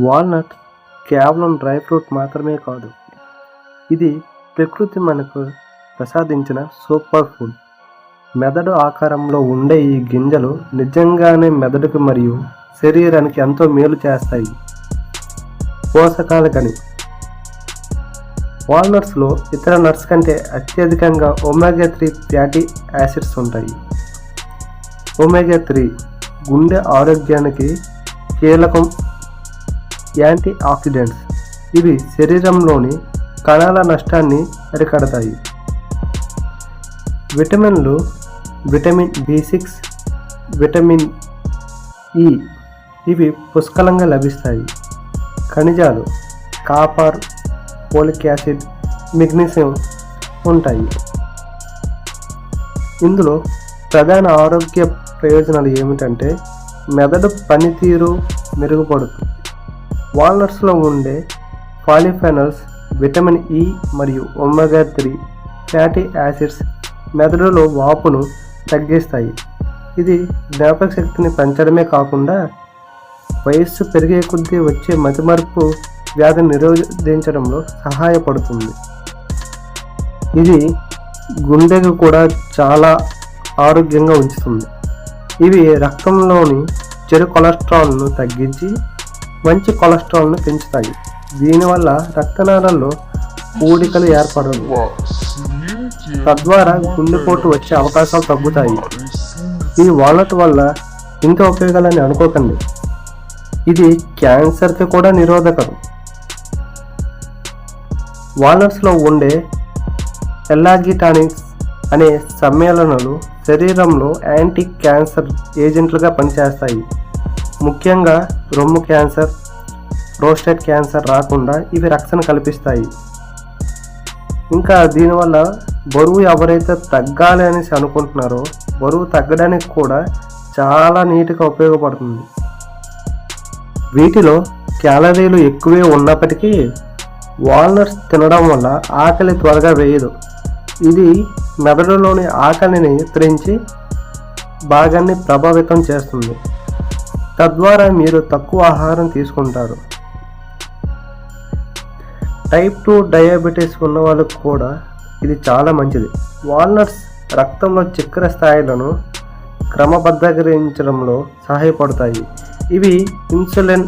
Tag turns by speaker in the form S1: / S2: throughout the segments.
S1: Walnut కేవలం dry fruit మాత్రమే కాదు, ఇది ప్రకృతి మనకు ప్రసాదించిన సూపర్ ఫుడ్. మెదడు ఆకారంలో ఉండే ఈ గింజలు నిజంగానే మెదడుకు మరియు శరీరానికి ఎంతో మేలు చేస్తాయి. పోషకాల గని. వాల్నట్స్లో ఇతర నట్స్ కంటే అత్యధికంగా ఒమేగా 3 ఫ్యాటీ యాసిడ్స్ ఉంటాయి. ఒమేగా 3 గుండె ఆరోగ్యానికి కీలకం. యాంటీ ఆక్సిడెంట్స్, ఇవి శరీరంలోని కణాల నష్టాన్ని అరికడతాయి. విటమిన్లు, విటమిన్ B6, విటమిన్ E, ఇవి పుష్కలంగా లభిస్తాయి. ఖనిజాలు, కాపర్, ఫోలిక్ యాసిడ్, మెగ్నీషియం ఉంటాయి. ఇందులో ప్రధాన ఆరోగ్య ప్రయోజనాలు ఏమిటంటే మెదడు పనితీరు మెరుగుపడుతుంది. వాల్నట్స్లో ఉండే పాలిఫెనాల్స్, విటమిన్ E మరియు ఒమేగా 3 ఫ్యాటీ యాసిడ్స్ మెదడులో వాపును తగ్గిస్తాయి. ఇది జ్ఞాపక శక్తిని పెంచడమే కాకుండా వయస్సు పెరిగే కొద్దీ వచ్చే మతిమరుపు వ్యాధిని నిరోధించడంలో సహాయపడుతుంది. ఇది గుండెకు కూడా చాలా ఆరోగ్యంగా ఉంచుతుంది. ఇవి రక్తంలోని చెడు కొలెస్ట్రాల్ను తగ్గించి మంచి కొలెస్ట్రాల్ను పెంచుతాయి. దీనివల్ల రక్తనాళాల్లో పూడికలు ఏర్పడవు, తద్వారా గుండెపోటు వచ్చే అవకాశాలు తగ్గుతాయి. ఈ వాల్నట్ వల్ల ఇంత ఉపయోగాలని అనుకోకండి, ఇది క్యాన్సర్కి కూడా నిరోధకం. వాల్నట్స్లో ఉండే ఎల్లాగిటానిన్స్ అనే సమ్మేళనాలు శరీరంలో యాంటీ క్యాన్సర్ ఏజెంట్లుగా పనిచేస్తాయి. ముఖ్యంగా రొమ్ము క్యాన్సర్, ప్రోస్టేట్ క్యాన్సర్ రాకుండా ఇవి రక్షణ కల్పిస్తాయి. ఇంకా దీనివల్ల బరువు ఎవరైతే తగ్గాలి అనేసి అనుకుంటున్నారో బరువు తగ్గడానికి కూడా చాలా నీట్గా ఉపయోగపడుతుంది. వీటిలో క్యాలరీలు ఎక్కువే ఉన్నప్పటికీ వాల్నట్స్ తినడం వల్ల ఆకలి త్వరగా వేయదు. ఇది మెదడులోని ఆకలిని నియంత్రించి భాగాన్ని ప్రభావితం చేస్తుంది. తద్వారా మీరు తక్కువ ఆహారం తీసుకుంటారు. టైప్ 2 డయాబెటీస్ ఉన్న వాళ్ళకు కూడా ఇది చాలా మంచిది. వాల్నట్స్ రక్తంలో చక్కెర స్థాయిలను క్రమబద్ధీకరించడంలో సహాయపడతాయి. ఇవి ఇన్సులిన్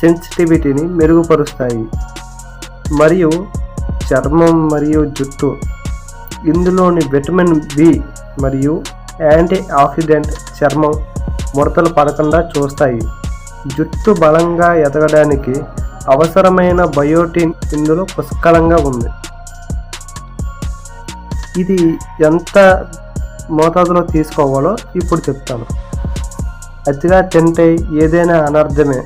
S1: సెన్సిటివిటీని మెరుగుపరుస్తాయి మరియు చర్మం మరియు జుట్టు. ఇందులోని విటమిన్ B మరియు యాంటీ ఆక్సిడెంట్ చర్మం ముడతలు పడకుండా చూస్తాయి. జుట్టు బలంగా ఎదగడానికి అవసరమైన బయోటిన్ ఇందులో పుష్కలంగా ఉంది. ఇది ఎంత మోతాదులో తీసుకోవాలో ఇప్పుడు చెప్తాను. అతిగా తింటే ఏదైనా అనర్థమే.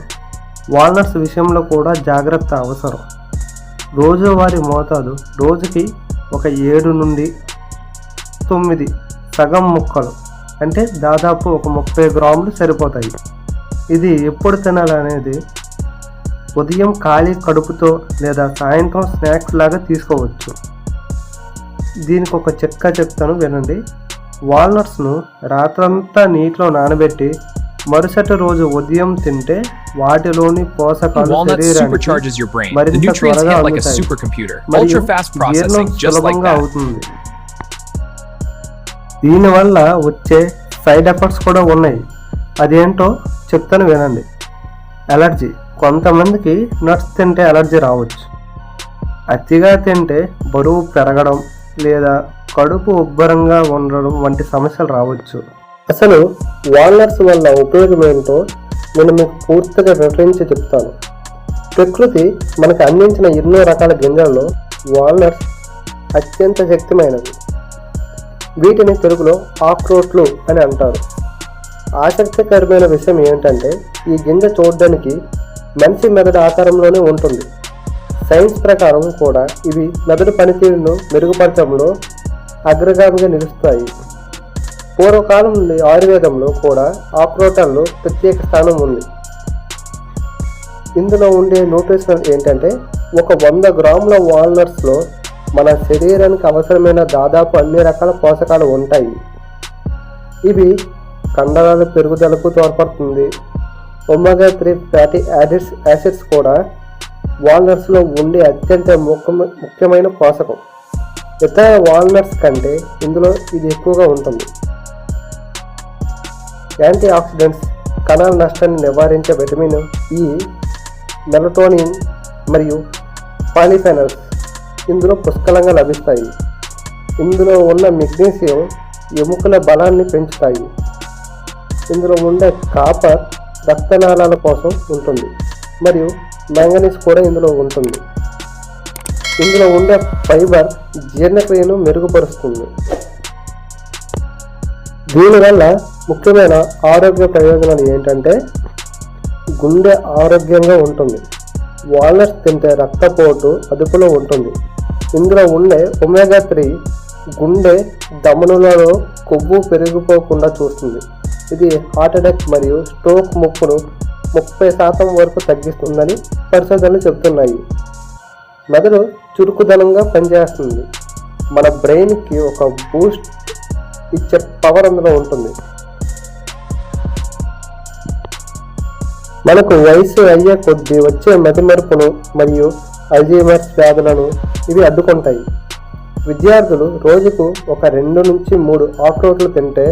S1: వాల్నట్స్ విషయంలో కూడా జాగ్రత్త అవసరం. రోజువారీ మోతాదు రోజుకి ఒక 7 నుండి 9 సగం ముక్కలు, అంటే దాదాపు ఒక 30 గ్రాములు సరిపోతాయి. ఇది ఎప్పుడు తినాలనేది ఉదయం ఖాళీ కడుపుతో లేదా సాయంత్రం స్నాక్స్ లాగా తీసుకోవచ్చు. దీనికి ఒక చిట్కా చెప్తాను, వినండి. వాల్నట్స్ను రాత్రంతా నీటిలో నానబెట్టి మరుసటి రోజు ఉదయం తింటే వాటిలోని పోషకాలు శరీరానికి మరింత త్వరగా అందుతాయి మరియు జీర్ణం సులభంగా అవుతుంది. దీనివల్ల వచ్చే సైడ్ ఎఫెక్ట్స్ కూడా ఉన్నాయి. అదేంటో చెప్తాను, వినండి. అలర్జీ. కొంతమందికి నట్స్ తింటే అలర్జీ రావచ్చు. అతిగా తింటే బరువు పెరగడం లేదా కడుపు ఉబ్బరంగా ఉండడం వంటి సమస్యలు రావచ్చు. అసలు వాల్నట్స్ వల్ల ఉపయోగం ఏంటో నేను మీకు పూర్తిగా వివరించి చెప్తాను. ప్రకృతి మనకు అందించిన ఎన్నో రకాల గింజల్లో వాల్నట్స్ అత్యంత శక్తిమైనవి. వీటిని తెలుగులో ఆక్రోట్లు అని అంటారు. ఆసక్తికరమైన విషయం ఏంటంటే ఈ గింజ చూడడానికి మనిషి మెదడు ఆకారంలోనే ఉంటుంది. సైన్స్ ప్రకారం కూడా ఇవి మెదడు పనితీరును మెరుగుపరచడంలో అగ్రగామిగా నిలుస్తాయి. పూర్వకాలం నుండి ఆయుర్వేదంలో కూడా ఆక్రోటాల్లో ప్రత్యేక స్థానం ఉంది. ఇందులో ఉండే న్యూట్రిషన్ ఏంటంటే ఒక 100 గ్రాముల వాల్నట్స్లో మన శరీరానికి అవసరమైన దాదాపు అన్ని రకాల పోషకాలు ఉంటాయి. ఇవి కండరాల పెరుగుదలకు తోడ్పడుతుంది, ఒమేగా 3 ఫ్యాటీ యాసిడ్స్ కూడా వాల్నట్స్లో ఉండే అత్యంత ముఖ్యమైన పోషకం. ఇతర వాల్నట్స్ కంటే ఇందులో ఇది ఎక్కువగా ఉంటుంది. యాంటీ ఆక్సిడెంట్స్, కణాల నష్టాన్ని నివారించే విటమిన్ ఈ, మెలటోనిన్ మరియు పాలిఫెనల్స్ ఇందులో పుష్కలంగా లభిస్తాయి. ఇందులో ఉన్న మెగ్నీషియం ఎముకల బలాన్ని పెంచుతాయి. ఇందులో ఉండే కాపర్ రక్తనాళాల కోసం ఉంటుంది మరియు మ్యాంగనీస్ కూడా ఇందులో ఉంటుంది. ఇందులో ఉండే ఫైబర్ జీర్ణక్రియను మెరుగుపరుస్తుంది. దీనివల్ల ముఖ్యమైన ఆరోగ్య ప్రయోజనాలు ఏంటంటే గుండె ఆరోగ్యంగా ఉంటుంది. వాల్నట్స్ తింటే రక్తపోటు అదుపులో ఉంటుంది. ఇందులో ఉండే ఒమేగా 3 గుండె ధమనులలో కొవ్వు పెరిగిపోకుండా చూస్తుంది. ఇది హార్ట్ అటాక్ మరియు స్ట్రోక్ ముప్పును 30% వరకు తగ్గిస్తుందని పరిశోధనలు చెబుతున్నాయి. మెదడు చురుకుదనంగా పనిచేస్తుంది. మన బ్రెయిన్కి ఒక బూస్ట్ ఇచ్చే పవర్ అందులో ఉంటుంది. మనకు వయసు అయ్యే కొద్దీ వచ్చే మతిమరుపును మరియు అల్జీమర్స్ వ్యాధులను ఇవి అడ్డుకుంటాయి. విద్యార్థులు రోజుకు ఒక 2 నుంచి 3 ఆకుకూరలు తింటే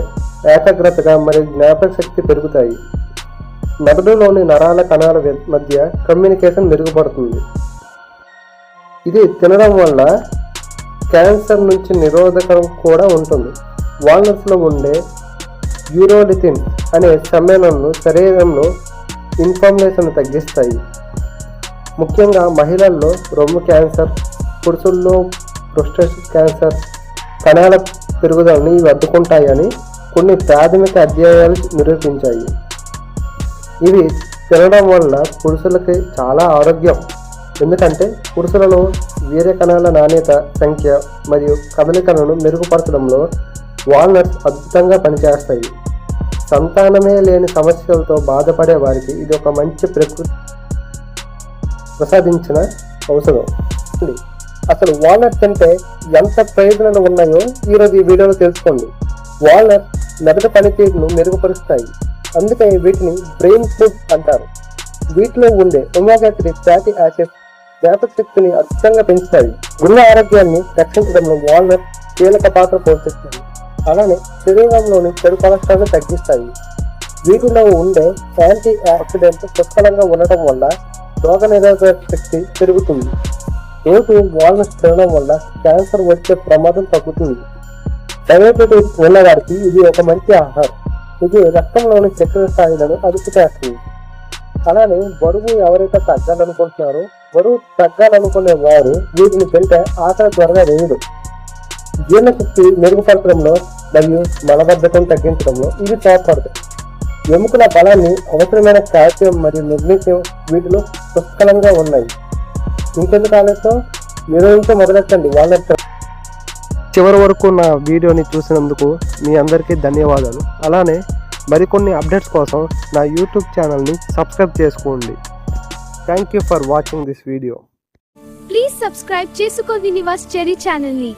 S1: ఏకాగ్రతగా మరియు జ్ఞాపక శక్తి పెరుగుతాయి. మెదడులోని నరాల కణాల మధ్య కమ్యూనికేషన్ మెరుగుపడుతుంది. ఇది తినడం వల్ల క్యాన్సర్ నుంచి నిరోధకం కూడా ఉంటుంది. వాల్నట్స్లో ఉండే యూరోలిథిన్ అనే సమ్మేళనంను శరీరంలో ఇన్ఫ్లమేషన్ తగ్గిస్తాయి. ముఖ్యంగా మహిళల్లో రొమ్ము క్యాన్సర్, పురుషుల్లో ప్రోస్టేట్ క్యాన్సర్ కణాల పెరుగుదలను ఇవి అడ్డుకుంటాయని కొన్ని ప్రాథమిక అధ్యయనాలు నిరూపించాయి. ఇవి తినడం వల్ల పురుషులకి చాలా ఆరోగ్యం. ఎందుకంటే పురుషులలో వీర్య కణాల నాణ్యత, సంఖ్య మరియు కదలికలను మెరుగుపరచడంలో వాల్నట్స్ అద్భుతంగా పనిచేస్తాయి. సంతానమే లేని సమస్యలతో బాధపడే వారికి ఇది ఒక మంచి ప్రకృతి ప్రసాదించిన ఔషధం. అసలు వాల్నట్స్ అంటే ఎంత ప్రయోజనాలు ఉన్నాయో ఈరోజు ఈ వీడియోలో తెలుసుకోండి. వాల్నట్స్ మెదడు పనితీరును మెరుగుపరుస్తాయి. అందుకే వీటిని బ్రెయిన్ ఫుడ్ అంటారు. వీటిలో ఉండే ఒమేగా 3 ఫ్యాటీ యాసిడ్స్ జ్ఞాపక శక్తిని అద్భుతంగా పెంచుతాయి. గుండె ఆరోగ్యాన్ని రక్షించడంలో వాల్నట్స్ కీలక పాత్ర పోషిస్తాయి. అలానే శరీరంలోని చెడు కొలెస్ట్రాల్ని తగ్గిస్తాయి. వీటిలో ఉండే యాంటీ ఆక్సిడెంట్స్ పుష్కలంగా ఉండటం వల్ల రోగ నిరోధక శక్తి పెరుగుతుంది. రోజు వాల్నట్స్ తినడం వల్ల క్యాన్సర్ వచ్చే ప్రమాదం తగ్గుతుంది. డయాబెటీస్ ఉన్నవారికి ఇది ఒక మంచి ఆహారం. ఇది రక్తంలోని చక్కెర స్థాయిలను అదుపు చేస్తుంది. అలానే బరువు ఎవరైతే తగ్గాలనుకుంటున్నారో, బరువు తగ్గాలనుకునే వారు వీటిని తింటే ఆకలి త్వరగా వేయదు. జీర్ణశక్తి మెరుగుపరచడంలో మరియు మలబద్ధకం తగ్గించడంలో ఇవి తోడ్పడతాయి. ఎముకల బలాన్ని, అవసరమైన కాల్షియం మరియు మెగ్నీషియం వీటిలో పుష్కలంగా ఉన్నాయి. ఇంకెందుకు ఆలస్యం, ఈరోజు మొదలెట్టండి వాల్నట్. చివరి వరకు నా వీడియోని చూసినందుకు మీ అందరికీ ధన్యవాదాలు. అలానే మరికొన్ని అప్డేట్స్ కోసం నా యూట్యూబ్ ఛానల్ని సబ్స్క్రైబ్ చేసుకోండి. Thank you for watching this video.
S2: Please subscribe చేసుకోండి నివాస్ చెరీ ఛానల్ని.